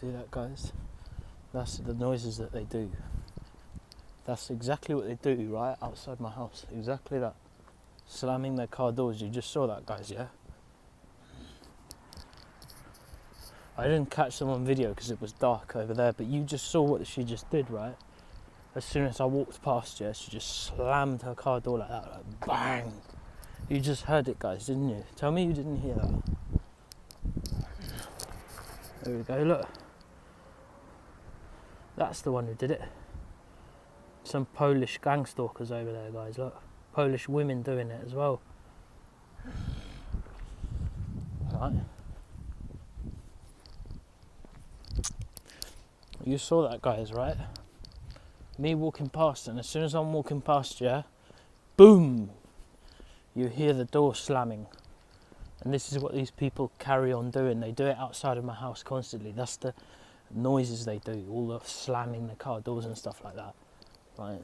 See that, guys? That's the noises that they do. That's exactly what they do right outside my house. Exactly that. Slamming their car doors. You just saw that, guys, yeah? I didn't catch them on video because it was dark over there, but you just saw what she just did, right? As soon as I walked past her, she just slammed her car door like that, like bang! You just heard it, guys, didn't you? Tell me you didn't hear that. There we go, look. That's the one who did it. Some Polish gang stalkers over there, guys, look. Polish women doing it as well. Right. You saw that, guys, right? Me walking past, and as soon as I'm walking past you, boom! You hear the door slamming. And this is what these people carry on doing. They do it outside of my house constantly. That's the noises they do, all the slamming the car doors and stuff like that. Right.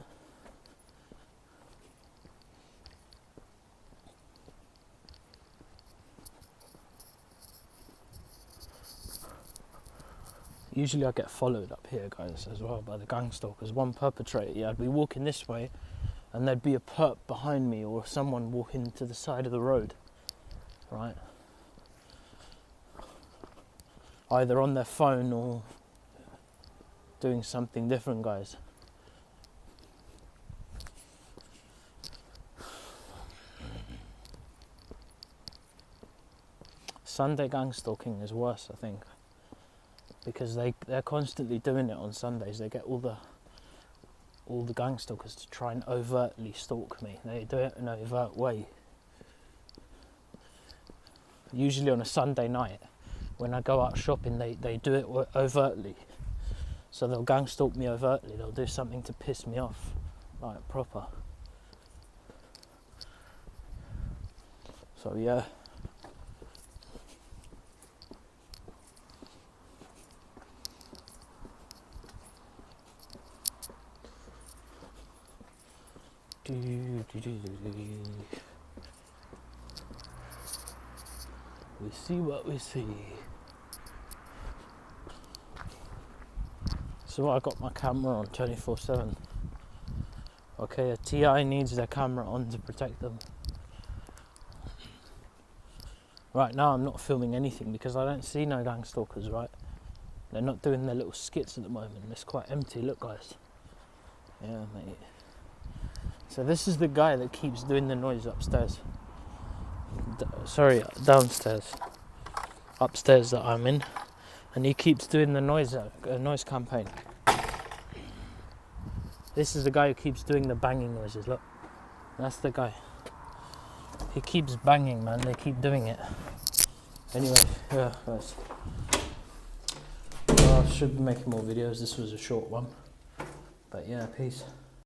Usually I get followed up here, guys, as well by the gang stalkers. One perpetrator, yeah, I'd be walking this way and there'd be a perp behind me or someone walking to the side of the road, right? Either on their phone or doing something different, guys. Sunday gang stalking is worse, I think, because they're constantly doing it on Sundays. They get all the gang stalkers to try and overtly stalk me. They do it in an overt way. Usually on a Sunday night, when I go out shopping, they do it overtly. So they'll gang stalk me overtly. They'll do something to piss me off, like proper. So yeah. We see what we see. So I got my camera on 24/7. Okay, a TI needs their camera on to protect them. Right now I'm not filming anything because I don't see no gang stalkers, right? They're not doing their little skits at the moment. It's quite empty, look, guys. Yeah, mate. So this is the guy that keeps doing the noise upstairs. Downstairs. Upstairs that I'm in. And he keeps doing the noise campaign. This is the guy who keeps doing the banging noises, look. That's the guy. He keeps banging, man. They keep doing it. Anyway, yeah, guys. Well, I should be making more videos. This was a short one. But yeah, peace.